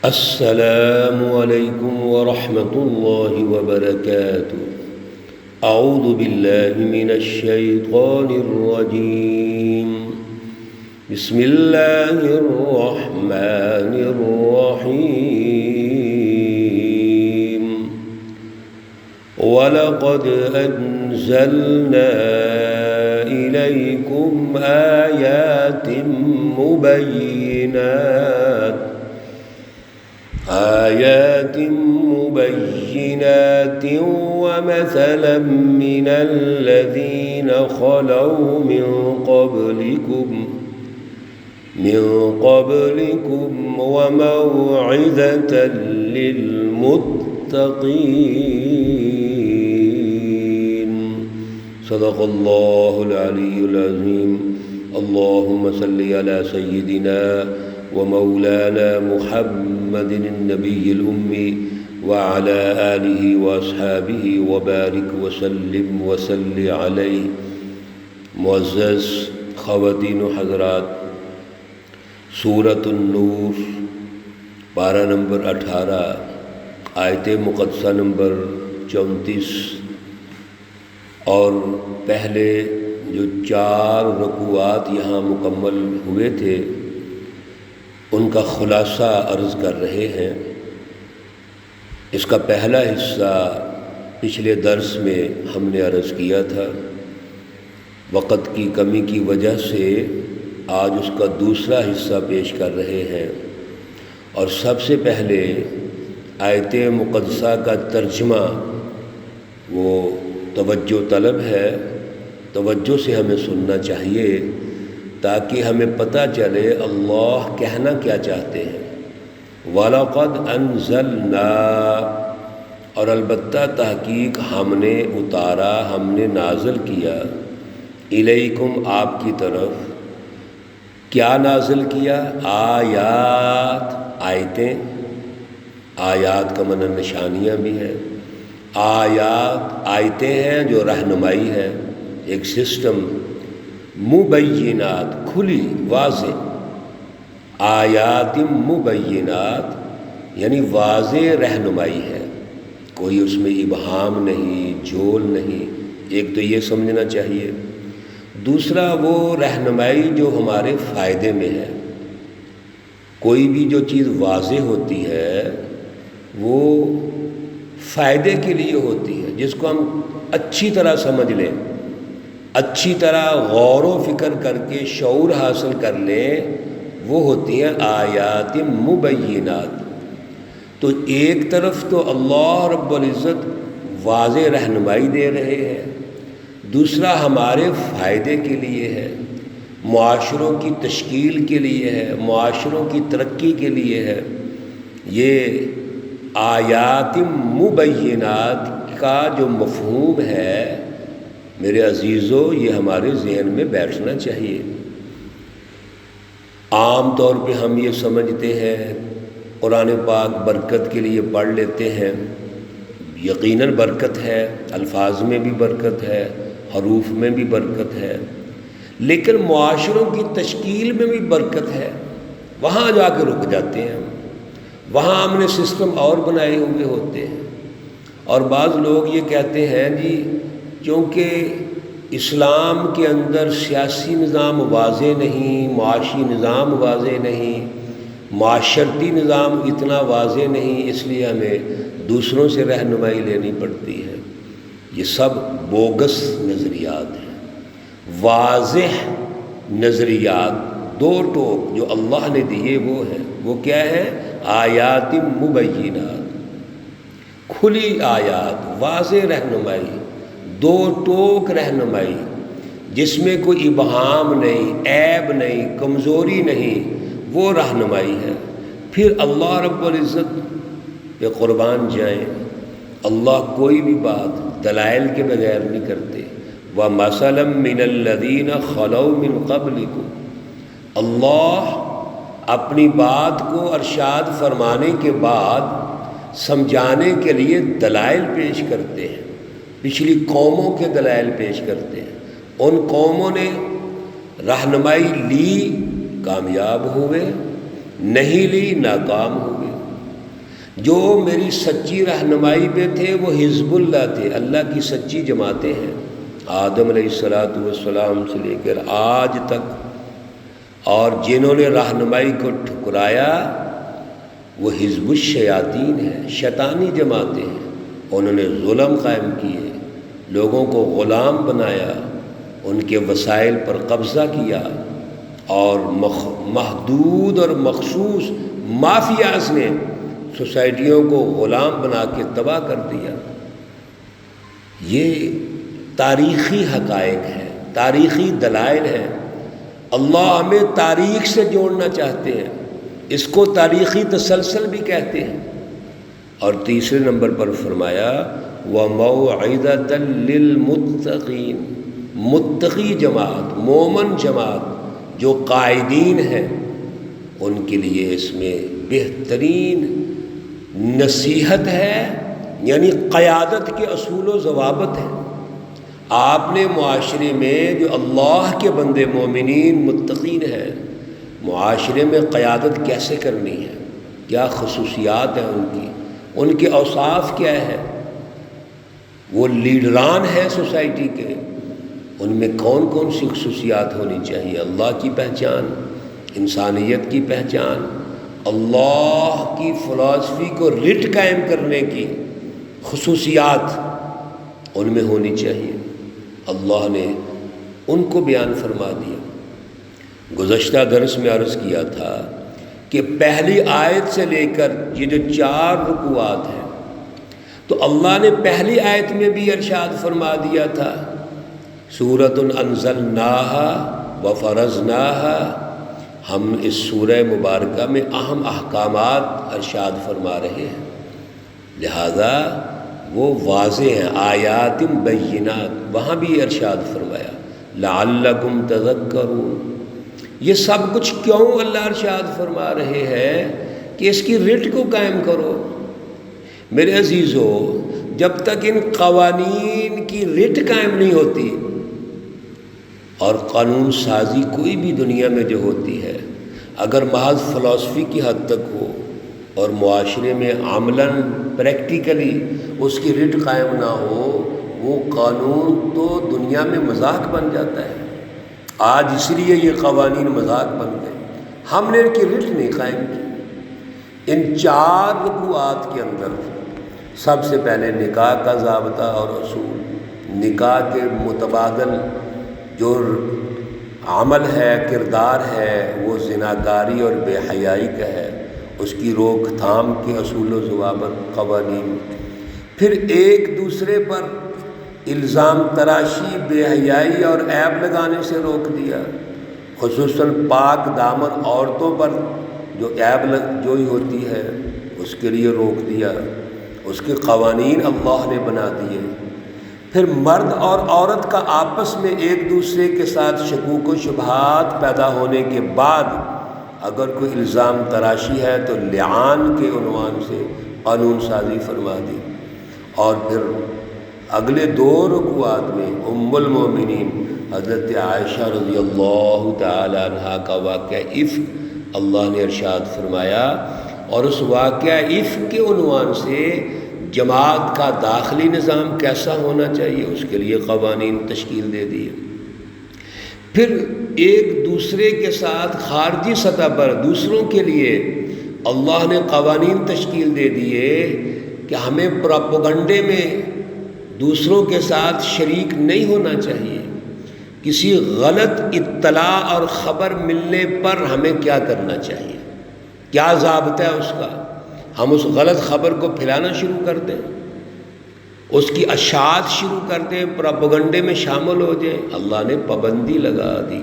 السلام علیکم ورحمۃ اللہ وبرکاتہ۔ اعوذ باللہ من الشیطان الرجیم، بسم اللہ الرحمن الرحیم۔ وَلَقَدْ أَنزَلْنَا إِلَيْكُمْ آيَاتٍ مبينات ومثلا من الذين خلوا من قبلكم وموعظة للمتقين۔ صدق اللہ العلی العظیم۔ اللہم صل علی سیدنا ومولانا محمد النبی الأمی وعلى آلہ واصحابہ وبارک وسلم وصل علیہ۔ معزز خواتین و حضرات، سورۃ النور پارہ نمبر 18، آیت مقدسہ نمبر 34، اور پہلے جو 4 رکوعات یہاں مکمل ہوئے تھے ان کا خلاصہ عرض کر رہے ہیں۔ اس کا پہلا حصہ پچھلے درس میں ہم نے عرض کیا تھا، وقت کی کمی کی وجہ سے آج اس کا دوسرا حصہ پیش کر رہے ہیں۔ اور سب سے پہلے آیت مقدسہ کا ترجمہ وہ توجہ طلب ہے، توجہ سے ہمیں سننا چاہیے تاکہ ہمیں پتہ چلے اللہ کہنا کیا چاہتے ہیں۔ وَلَقَدْ أَنزَلْنَا، اور البتہ تحقیق ہم نے اتارا، ہم نے نازل کیا، الیکم آپ کی طرف۔ کیا نازل کیا؟ آیات، آیتیں، آیات کا معنی نشانیاں بھی ہے۔ آیات، آیتیں ہیں جو رہنمائی ہے، ایک سسٹم۔ مبینات، کھلی واضح، آیات مبینات یعنی واضح رہنمائی ہے، کوئی اس میں ابہام نہیں، جھول نہیں۔ ایک تو یہ سمجھنا چاہیے۔ دوسرا وہ رہنمائی جو ہمارے فائدے میں ہے۔ کوئی بھی جو چیز واضح ہوتی ہے وہ فائدے کے لیے ہوتی ہے، جس کو ہم اچھی طرح سمجھ لیں، اچھی طرح غور و فکر کر کے شعور حاصل کر لیں، وہ ہوتی ہیں آیات مبینات۔ تو ایک طرف تو اللہ رب العزت واضح رہنمائی دے رہے ہیں، دوسرا ہمارے فائدے کے لیے ہے، معاشروں کی تشکیل کے لیے ہے، معاشروں کی ترقی کے لیے ہے۔ یہ آیات مبینات کا جو مفہوم ہے میرے عزیزو، یہ ہمارے ذہن میں بیٹھنا چاہیے۔ عام طور پہ ہم یہ سمجھتے ہیں قرآن پاک برکت کے لیے پڑھ لیتے ہیں، یقیناً برکت ہے، الفاظ میں بھی برکت ہے، حروف میں بھی برکت ہے، لیکن معاشروں کی تشکیل میں بھی برکت ہے۔ وہاں جا کے رک جاتے ہیں، وہاں ہم نے سسٹم اور بنائے ہوئے ہوتے ہیں۔ اور بعض لوگ یہ کہتے ہیں جی کیونکہ اسلام کے اندر سیاسی نظام واضح نہیں، معاشی نظام واضح نہیں، معاشرتی نظام اتنا واضح نہیں، اس لیے ہمیں دوسروں سے رہنمائی لینی پڑتی ہے۔ یہ سب بوگس نظریات ہیں۔ واضح نظریات، دو ٹوک جو اللہ نے دیے وہ ہیں، وہ کیا ہے؟ آیات مبینات، کھلی آیات، واضح رہنمائی، دو ٹوک رہنمائی، جس میں کوئی ابہام نہیں، عیب نہیں، کمزوری نہیں، وہ رہنمائی ہے۔ پھر اللہ رب العزت پہ قربان جائیں، اللہ کوئی بھی بات دلائل کے بغیر نہیں کرتے۔ وَمَثَلًا مِّنَ الَّذِينَ خَلَوْا مِن قَبْلِكُمْ، اللہ اپنی بات کو ارشاد فرمانے کے بعد سمجھانے کے لیے دلائل پیش کرتے ہیں، پچھلی قوموں کے دلائل پیش کرتے ہیں۔ ان قوموں نے رہنمائی لی، کامیاب ہوئے، نہیں لی، ناکام ہوئے۔ جو میری سچی رہنمائی پہ تھے وہ حزب اللہ تھے، اللہ کی سچی جماعتیں ہیں، آدم علیہ السلام سے لے کر آج تک۔ اور جنہوں نے رہنمائی کو ٹھکرایا وہ حزب الشیاطین ہیں، شیطانی جماعتیں ہیں۔ انہوں نے ظلم قائم کیے، لوگوں کو غلام بنایا، ان کے وسائل پر قبضہ کیا، اور محدود اور مخصوص مافیاز نے سوسائٹیوں کو غلام بنا کے تباہ کر دیا۔ یہ تاریخی حقائق ہیں، تاریخی دلائل ہیں۔ اللہ ہمیں تاریخ سے جوڑنا چاہتے ہیں، اس کو تاریخی تسلسل بھی کہتے ہیں۔ اور تیسرے نمبر پر فرمایا وَمَوْعِظَةً لِّلْمُتَّقِينَ، متقی جماعت، مومن جماعت جو قائدین ہیں ان کے لیے اس میں بہترین نصیحت ہے، یعنی قیادت کے اصول و ضوابط ہیں۔ آپ نے معاشرے میں جو اللہ کے بندے مومنین متقین ہیں، معاشرے میں قیادت کیسے کرنی ہے، کیا خصوصیات ہیں ان کے اوصاف کیا ہے، وہ لیڈران ہیں سوسائٹی کے، ان میں کون کون سی خصوصیات ہونی چاہیے، اللہ کی پہچان، انسانیت کی پہچان، اللہ کی فلسفی کو رٹ قائم کرنے کی خصوصیات ان میں ہونی چاہیے۔ اللہ نے ان کو بیان فرما دیا۔ گزشتہ درس میں عرض کیا تھا کہ پہلی آیت سے لے کر یہ جو 4 رکوعات ہیں، تو اللہ نے پہلی آیت میں بھی ارشاد فرما دیا تھا سورۃ انزلناها وفرضناها، ہم اس سورہ مبارکہ میں اہم احکامات ارشاد فرما رہے ہیں، لہذا وہ واضح ہیں، آیات بینات، وہاں بھی ارشاد فرمایا لعلکم تذکرون۔ یہ سب کچھ کیوں اللہ ارشاد فرما رہے ہیں کہ اس کی رٹ کو قائم کرو۔ میرے عزیزو، جب تک ان قوانین کی رٹ قائم نہیں ہوتی، اور قانون سازی کوئی بھی دنیا میں جو ہوتی ہے اگر محض فلسفی کی حد تک ہو اور معاشرے میں عملاً پریکٹیکلی اس کی رٹ قائم نہ ہو، وہ قانون تو دنیا میں مذاق بن جاتا ہے۔ آج اس لیے یہ قوانین مذاق بن گئے، ہم نے ان کی رٹ نہیں قائم کی۔ ان 4 رکوعات کے اندر سب سے پہلے نکاح کا ضابطہ اور اصول، نکاح کے متبادل جو عمل ہے، کردار ہے، وہ زناکاری اور بے حیائی کا ہے، اس کی روک تھام کے اصول و ضوابط، قوانین۔ پھر ایک دوسرے پر الزام تراشی، بے حیائی اور عیب لگانے سے روک دیا، خصوصاً پاک دامن عورتوں پر جو عیب جوئی ہوتی ہے اس کے لیے روک دیا، اس کے قوانین اللہ نے بنا دیے۔ پھر مرد اور عورت کا آپس میں ایک دوسرے کے ساتھ شکوک و شبہات پیدا ہونے کے بعد اگر کوئی الزام تراشی ہے تو لعان کے عنوان سے قانون سازی فرما دی۔ اور پھر اگلے 2 رکوعات میں ام المومنین حضرت عائشہ رضی اللہ تعالی عنہا کا واقعہ افک اللہ نے ارشاد فرمایا، اور اس واقعہ افک کے عنوان سے جماعت کا داخلی نظام کیسا ہونا چاہیے اس کے لیے قوانین تشکیل دے دیے۔ پھر ایک دوسرے کے ساتھ خارجی سطح پر دوسروں کے لیے اللہ نے قوانین تشکیل دے دیے کہ ہمیں پروپیگنڈے میں دوسروں کے ساتھ شریک نہیں ہونا چاہیے، کسی غلط اطلاع اور خبر ملنے پر ہمیں کیا کرنا چاہیے، کیا ضابطہ ہے اس کا۔ ہم اس غلط خبر کو پھیلانا شروع کر دیں، اس کی اشاعت شروع کر دیں، پروپیگنڈے میں شامل ہو جائیں، اللہ نے پابندی لگا دی۔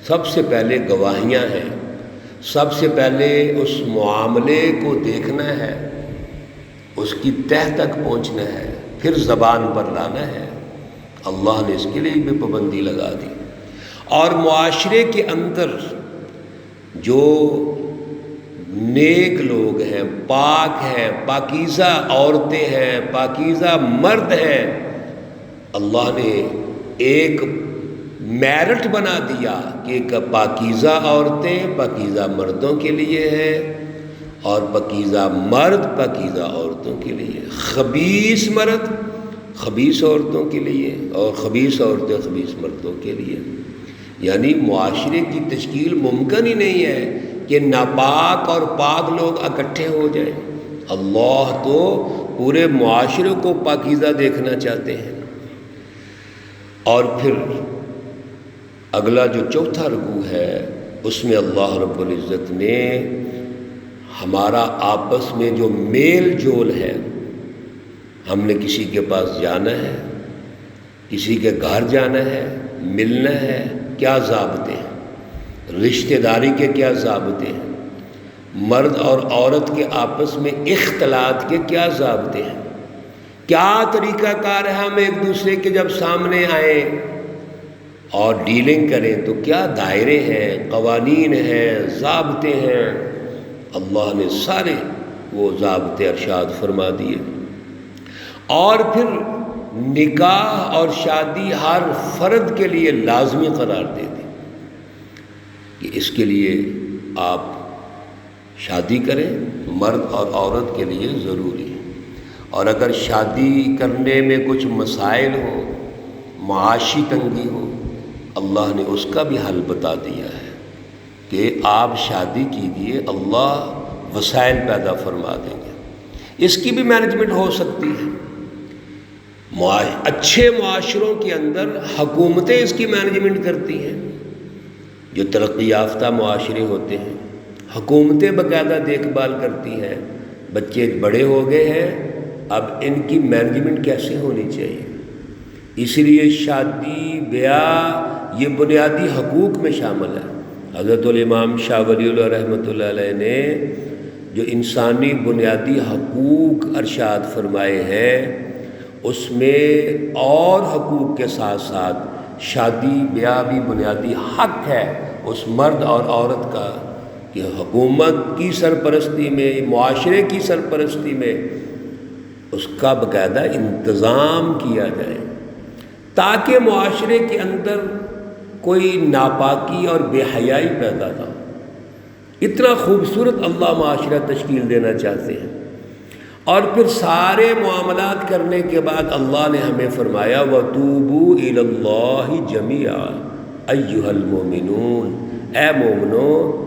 سب سے پہلے گواہیاں ہیں، سب سے پہلے اس معاملے کو دیکھنا ہے، اس کی تہہ تک پہنچنا ہے، پھر زبان پر لانا ہے۔ اللہ نے اس کے لیے بھی پابندی لگا دی۔ اور معاشرے کے اندر جو نیک لوگ ہیں، پاک ہیں، پاکیزہ عورتیں ہیں، پاکیزہ مرد ہیں، اللہ نے ایک میرٹ بنا دیا کہ پاکیزہ عورتیں پاکیزہ مردوں کے لیے ہیں، اور پاکیزہ مرد پاکیزہ عورتوں کے لیے، خبیث مرد خبیث عورتوں کے لیے، اور خبیث عورتیں خبیث مردوں کے لیے۔ یعنی معاشرے کی تشکیل ممکن ہی نہیں ہے کہ ناپاک اور پاک لوگ اکٹھے ہو جائیں۔ اللہ تو پورے معاشرے کو پاکیزہ دیکھنا چاہتے ہیں۔ اور پھر اگلا جو چوتھا رکوع ہے اس میں اللہ رب العزت نے ہمارا آپس میں جو میل جول ہے، ہم نے کسی کے پاس جانا ہے، کسی کے گھر جانا ہے، ملنا ہے، کیا ضابطے ہیں، رشتہ داری کے کیا ضابطے ہیں، مرد اور عورت کے آپس میں اختلاط کے کیا ضابطے ہیں، کیا طریقہ کار ہے ہم ایک دوسرے کے جب سامنے آئیں اور ڈیلنگ کریں تو کیا دائرے ہیں، قوانین ہیں، ضابطے ہیں۔ اللہ نے سارے وہ ضابطے ارشاد فرما دیے۔ اور پھر نکاح اور شادی ہر فرد کے لیے لازمی قرار دے دی کہ اس کے لیے آپ شادی کریں، مرد اور عورت کے لیے ضروری ہے۔ اور اگر شادی کرنے میں کچھ مسائل ہو، معاشی تنگی ہو، اللہ نے اس کا بھی حل بتا دیا ہے کہ آپ شادی کیجیے، اللہ وسائل پیدا فرما دیں گے۔ اس کی بھی مینجمنٹ ہو سکتی ہے۔ اچھے معاشروں کے اندر حکومتیں اس کی مینجمنٹ کرتی ہیں۔ جو ترقی یافتہ معاشرے ہوتے ہیں، حکومتیں باقاعدہ دیکھ بھال کرتی ہیں، بچے بڑے ہو گئے ہیں، اب ان کی مینجمنٹ کیسے ہونی چاہیے۔ اس لیے شادی بیاہ یہ بنیادی حقوق میں شامل ہے۔ حضرت الامام شاہ ولی اللہ رحمۃ اللہ علیہ نے جو انسانی بنیادی حقوق ارشاد فرمائے ہیں، اس میں اور حقوق کے ساتھ ساتھ شادی بیاہ بھی بنیادی حق ہے اس مرد اور عورت کا کہ حکومت کی سرپرستی میں، معاشرے کی سرپرستی میں اس کا باقاعدہ انتظام کیا جائے تاکہ معاشرے کے اندر کوئی ناپاکی اور بے حیائی پیدا نہ ہو۔ اتنا خوبصورت اللہ معاشرہ تشکیل دینا چاہتے ہیں۔ اور پھر سارے معاملات کرنے کے بعد اللہ نے ہمیں فرمایا وَتُوبُوا إِلَى اللَّهِ جَمِيعًا أَيُّهَا الْمُؤْمِنُونَ، اے مومنو،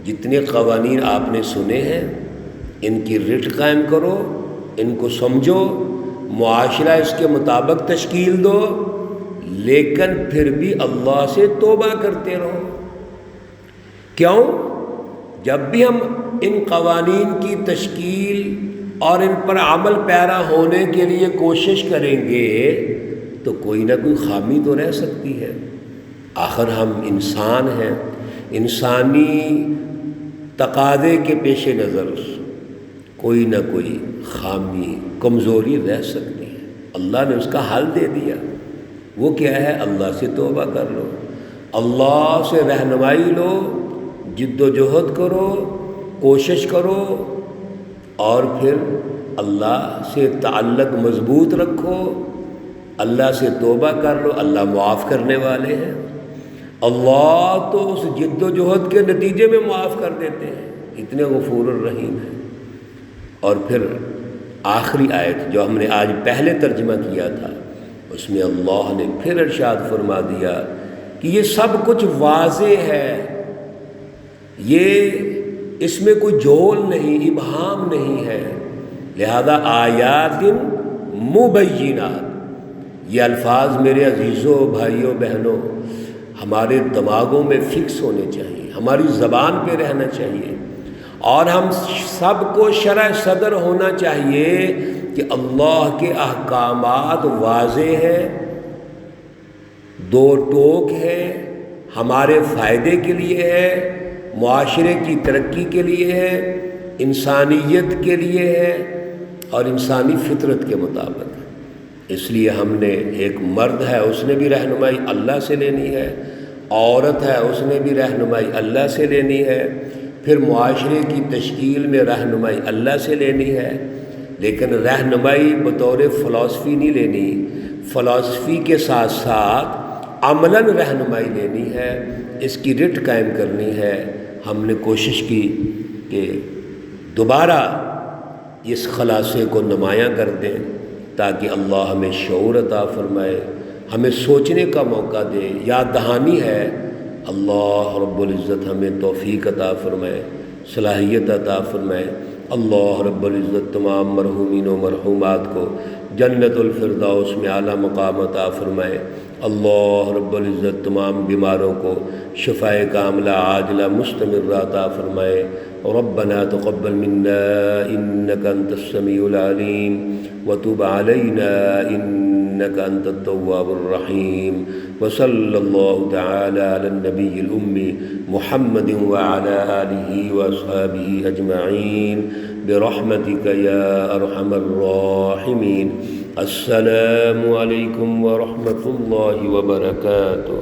جتنے قوانین آپ نے سنے ہیں ان کی رٹ قائم کرو، ان کو سمجھو، معاشرہ اس کے مطابق تشکیل دو، لیکن پھر بھی اللہ سے توبہ کرتے رہو۔ کیوں؟ جب بھی ہم ان قوانین کی تشکیل اور ان پر عمل پیرا ہونے کے لیے کوشش کریں گے تو کوئی نہ کوئی خامی تو رہ سکتی ہے۔ آخر ہم انسان ہیں، انسانی تقاضے کے پیش نظر کوئی نہ کوئی خامی، کمزوری رہ سکتی ہے۔ اللہ نے اس کا حل دے دیا، وہ کیا ہے؟ اللہ سے توبہ کر لو، اللہ سے رہنمائی لو، جد و جہد کرو، کوشش کرو، اور پھر اللہ سے تعلق مضبوط رکھو، اللہ سے توبہ کر لو، اللہ معاف کرنے والے ہیں۔ اللہ تو اس جد و جہد کے نتیجے میں معاف کر دیتے ہیں، اتنے غفور الرحیم ہیں۔ اور پھر آخری آیت جو ہم نے آج پہلے ترجمہ کیا تھا، اس میں اللہ نے پھر ارشاد فرما دیا کہ یہ سب کچھ واضح ہے، یہ اس میں کوئی جھول نہیں، ابہام نہیں ہے، لہذا آیات مبینات، یہ الفاظ میرے عزیزوں، بھائیوں، بہنوں، ہمارے دماغوں میں فکس ہونے چاہیے، ہماری زبان پہ رہنا چاہیے، اور ہم سب کو شرح صدر ہونا چاہیے کہ اللہ کے احکامات واضح ہیں، دو ٹوک ہے، ہمارے فائدے کے لیے ہے، معاشرے کی ترقی کے لیے ہے، انسانیت کے لیے ہے، اور انسانی فطرت کے مطابق ہے۔ اس لیے ہم نے، ایک مرد ہے اس نے بھی رہنمائی اللہ سے لینی ہے، عورت ہے اس نے بھی رہنمائی اللہ سے لینی ہے، پھر معاشرے کی تشکیل میں رہنمائی اللہ سے لینی ہے، لیکن رہنمائی بطور فلسفی نہیں لینی، فلسفی کے ساتھ ساتھ عملاً رہنمائی لینی ہے، اس کی رٹ قائم کرنی ہے۔ ہم نے کوشش کی کہ دوبارہ اس خلاصے کو نمایاں کر دیں تاکہ اللہ ہمیں شعور عطا فرمائے، ہمیں سوچنے کا موقع دے، یاد دہانی ہے۔ اللہ رب العزت ہمیں توفیق عطا فرمائے، صلاحیت عطا فرمائے۔ اللہ رب العزت تمام مرحومین و مرحومات کو جنت الفردوس میں اعلیٰ مقام عطا فرمائے۔ اللہ رب العزت تمام بیماروں کو شفائے کاملہ عاجلہ مستمرہ عطا فرمائے۔ ربنا تقبل منا انك انت السميع العليم وتب علينا انك انت التواب الرحيم، وصلى الله تعالى على النبي الأمي محمد وعلى آله وأصحابه أجمعين برحمتك يا أرحم الراحمين۔ السلام عليكم ورحمة الله وبركاته۔